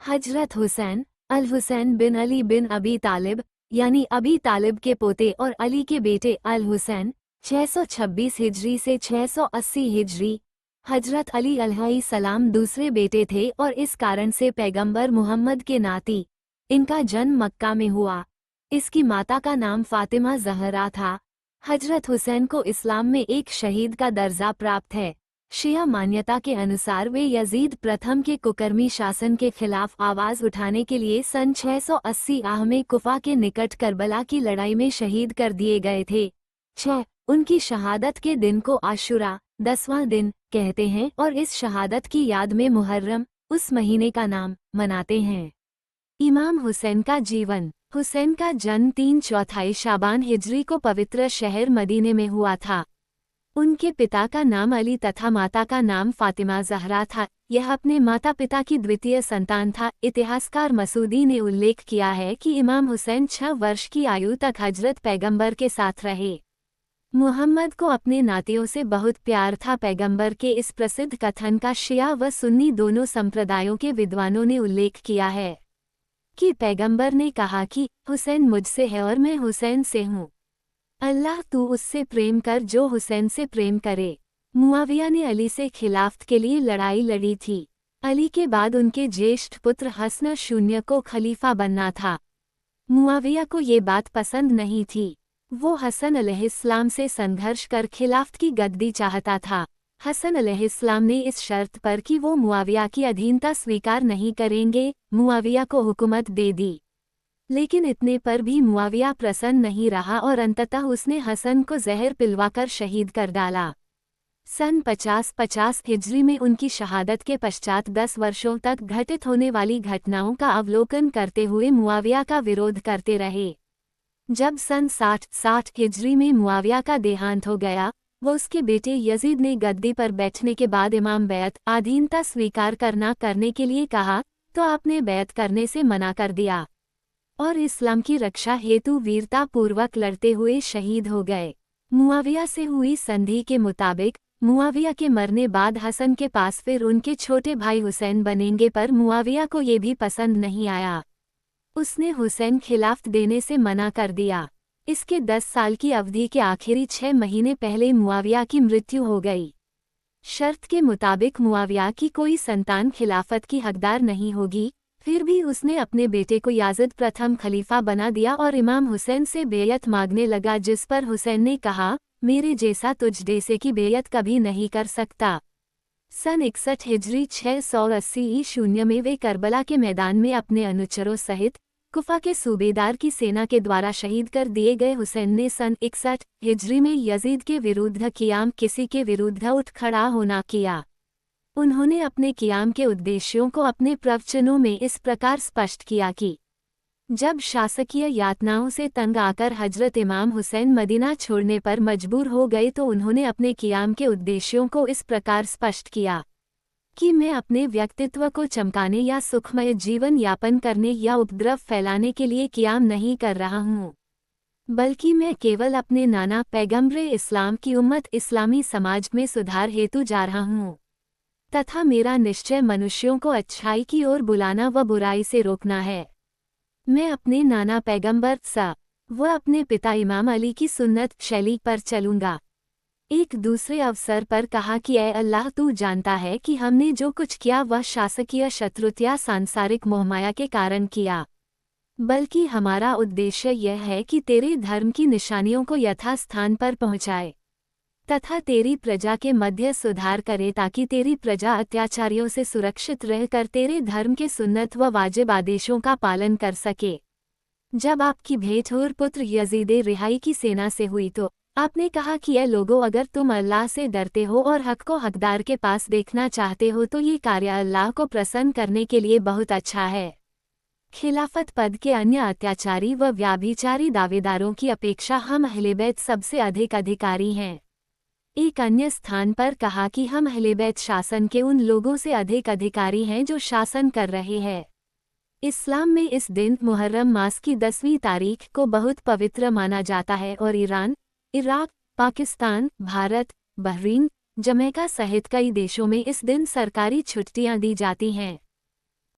हजरत हुसैन अल हुसैन बिन अली बिन अबी तालिब यानी अबी तालिब के पोते और अली के बेटे अल हुसैन 626 हिजरी से 680 हिजरी। हजरत अली अलैहिस्सलाम दूसरे बेटे थे और इस कारण से पैगंबर मुहम्मद के नाती। इनका जन्म मक्का में हुआ। इसकी माता का नाम फातिमा ज़हरा था। हजरत हुसैन को इस्लाम में एक शहीद का दर्जा प्राप्त है। शिया मान्यता के अनुसार वे यजीद प्रथम के कुकर्मी शासन के खिलाफ आवाज उठाने के लिए सन 680 आह में कुफा के निकट करबला की लड़ाई में शहीद कर दिए गए थे। 6 उनकी शहादत के दिन को आशुरा 10वां दिन कहते हैं और इस शहादत की याद में मुहर्रम उस महीने का नाम मनाते हैं। इमाम हुसैन का जीवन। हुसैन का जन्म 3/4 शाबान हिजरी को पवित्र शहर मदीने में हुआ था। उनके पिता का नाम अली तथा माता का नाम फातिमा ज़हरा था। यह अपने माता पिता की द्वितीय संतान था। इतिहासकार मसूदी ने उल्लेख किया है कि इमाम हुसैन 6 वर्ष की आयु तक हजरत पैगंबर के साथ रहे। मुहम्मद को अपने नातियों से बहुत प्यार था। पैगंबर के इस प्रसिद्ध कथन का शिया व सुन्नी दोनों संप्रदायों के विद्वानों ने उल्लेख किया है कि पैगंबर ने कहा कि हुसैन मुझसे है और मैं हुसैन से हूँ। अल्लाह तू उससे प्रेम कर जो हुसैन से प्रेम करे। मुआविया ने अली से खिलाफत के लिए लड़ाई लड़ी थी। अली के बाद उनके ज्येष्ठ पुत्र हसन शून्य को खलीफा बनना था। मुआविया को ये बात पसंद नहीं थी। वो हसन अलैहिस्सलाम से संघर्ष कर खिलाफत की गद्दी चाहता था। हसन अलैहिस्सलाम ने इस शर्त पर कि वो मुआविया की अधीनता स्वीकार नहीं करेंगे, मुआविया को हुकूमत दे दी। लेकिन इतने पर भी मुआविया प्रसन्न नहीं रहा और अंततः उसने हसन को जहर पिलवाकर शहीद कर डाला। सन 50 हिजरी में उनकी शहादत के पश्चात 10 वर्षों तक घटित होने वाली घटनाओं का अवलोकन करते हुए मुआविया का विरोध करते रहे। जब सन 60 हिजरी में मुआविया का देहांत हो गया, वो उसके बेटे यजीद ने गद्दी पर बैठने के बाद इमाम बैत अधीनता स्वीकार करना करने के लिए कहा तो आपने बैत करने से मना कर दिया और इस्लाम की रक्षा हेतु वीरता पूर्वक लड़ते हुए शहीद हो गए। मुआविया से हुई संधि के मुताबिक मुआविया के मरने बाद हसन के पास फिर उनके छोटे भाई हुसैन बनेंगे, पर मुआविया को ये भी पसंद नहीं आया। उसने हुसैन खिलाफत देने से मना कर दिया। इसके 10 साल की अवधि के आखिरी 6 महीने पहले मुआविया की मृत्यु हो गई। शर्त के मुताबिक मुआविया की कोई संतान खिलाफत की हकदार नहीं होगी। फिर भी उसने अपने बेटे को याजिद प्रथम खलीफा बना दिया और इमाम हुसैन से बेयत मांगने लगा, जिस पर हुसैन ने कहा, मेरे जैसा तुझ जैसे की बेयत कभी नहीं कर सकता। सन 61 हिजरी 680 शून्य में वे करबला के मैदान में अपने अनुचरों सहित कुफा के सूबेदार की सेना के द्वारा शहीद कर दिए गए। हुसैन ने सन 61 हिजरी में यजीद के विरुद्ध कियाम किसी के विरुद्ध उठ खड़ा होना किया। उन्होंने अपने कियाम के उद्देश्यों को अपने प्रवचनों में इस प्रकार स्पष्ट किया कि जब शासकीय यातनाओं से तंग आकर हजरत इमाम हुसैन मदीना छोड़ने पर मजबूर हो गए तो उन्होंने अपने कियाम के उद्देश्यों को इस प्रकार स्पष्ट किया कि मैं अपने व्यक्तित्व को चमकाने या सुखमय जीवन यापन करने या उपद्रव फैलाने के लिए कियाम नहीं कर रहा हूँ, बल्कि मैं केवल अपने नाना पैगंबरे इस्लाम की उम्मत इस्लामी समाज में सुधार हेतु जा रहा हूँ तथा मेरा निश्चय मनुष्यों को अच्छाई की ओर बुलाना व बुराई से रोकना है। मैं अपने नाना पैगंबर व अपने पिता इमाम अली की सुन्नत शैली पर चलूँगा। एक दूसरे अवसर पर कहा कि ऐ अल्लाह, तू जानता है कि हमने जो कुछ किया वह शासकीय शत्रुता सांसारिक मोहमाया के कारण किया, बल्कि हमारा उद्देश्य यह है कि तेरे धर्म की निशानियों को यथास्थान पर पहुँचाए तथा तेरी प्रजा के मध्य सुधार करे, ताकि तेरी प्रजा अत्याचारियों से सुरक्षित रहकर तेरे धर्म के सुन्नत व वाजिब आदेशों का पालन कर सके। जब आपकी भेंट और पुत्र यजीद रिहाई की सेना से हुई तो आपने कहा कि ये लोगों, अगर तुम अल्लाह से डरते हो और हक को हकदार के पास देखना चाहते हो तो ये कार्य अल्लाह को प्रसन्न करने के लिए बहुत अच्छा है। खिलाफत पद के अन्य अत्याचारी व व्याभिचारी दावेदारों की अपेक्षा हम अहले बैत सबसे अधिक अधिकारी हैं। एक अन्य स्थान पर कहा कि हम अहले बैत शासन के उन लोगों से अधिक अधिकारी हैं जो शासन कर रहे हैं। इस्लाम में इस दिन मुहर्रम मास की 10वीं तारीख को बहुत पवित्र माना जाता है और Iran, Iraq, Pakistan, Bharat, Bahrain, Jamaica सहित कई देशों में इस दिन सरकारी छुट्टियां दी जाती हैं।